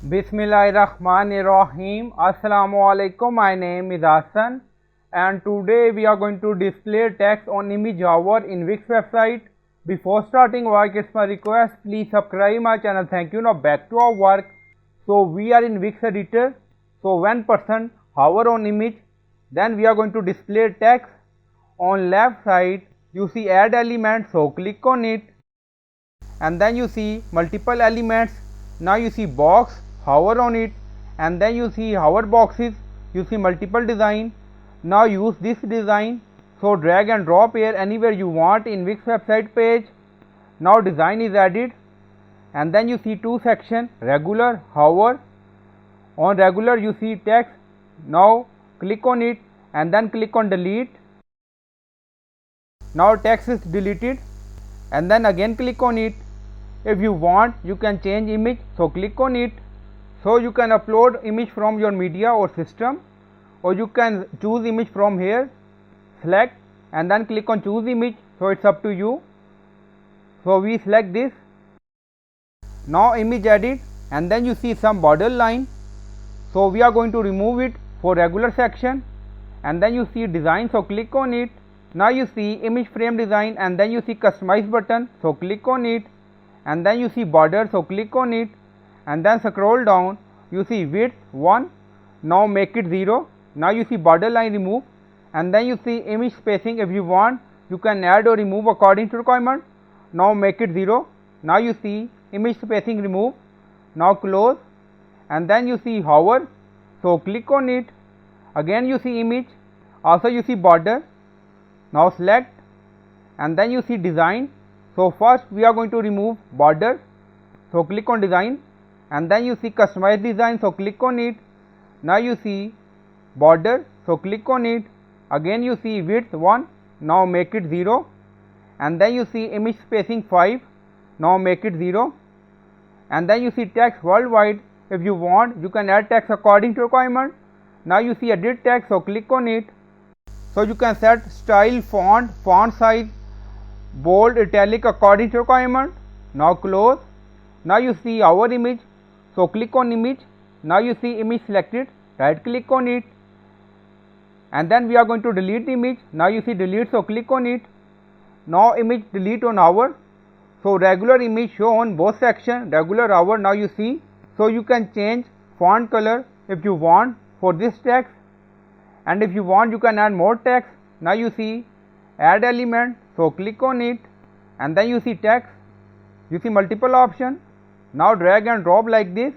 Bismillahirrahmanirrahim. Assalamualaikum. My name is Hassan and today we are going to display text on image hover in Wix website. Before starting work, it's my request, please subscribe my channel. Thank you. Now back to our work. So we are in Wix editor. So when person hover on image, then we are going to display text. On left side you see add element, so click on it and then you see multiple elements. Now you see box, hover on it and then you see hover boxes, you see multiple design. Now use this design, so drag and drop here anywhere you want in Wix website page. Now design is added and then you see two section, regular, hover. On regular you see text. Now click on it and then click on delete. Now text is deleted and then again click on it. If you want you can change image, so click on it. So you can upload image from your media or system, or you can choose image from here, select and then click on choose image, so it's up to you. So we select this. Now image added and then you see some border line, so we are going to remove it for regular section and then you see design, so click on it. Now you see image frame design and then you see customize button, so click on it and then you see border, so click on it and then scroll down, you see width 1, now make it 0. Now you see border line remove and then you see image spacing. If you want you can add or remove according to requirement. Now make it 0. Now you see image spacing remove. Now close and then you see hover, so click on it. Again you see image, also you see border. Now select and then you see design. So first we are going to remove border, so click on design and then you see customize design, so click on it. Now you see border, so click on it. Again you see width 1, now make it 0 and then you see image spacing 5, now make it 0 and then you see text worldwide. If you want you can add text according to requirement. Now you see edit text, so click on it. So you can set style, font size, bold, italic according to requirement. Now close. Now you see our image, so click on image. Now you see image selected, right click on it and then we are going to delete the image. Now you see delete, so click on it. Now image delete on our, so regular image show on both section, regular hour. Now you see, so you can change font color if you want for this text and if you want you can add more text. Now you see add element, so click on it and then you see text, you see multiple option. Now drag and drop like this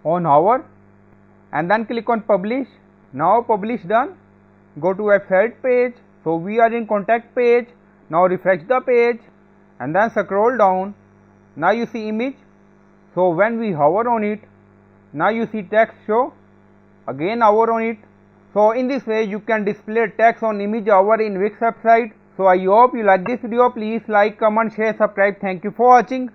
on hover and then click on publish. Now publish done. Go to website page, so we are in contact page. Now refresh the page and then scroll down. Now you see image, so when we hover on it, now you see text show, again hover on it. So in this way you can display text on image hover in Wix website. So I hope you like this video. Please like, comment, share, subscribe. Thank you for watching.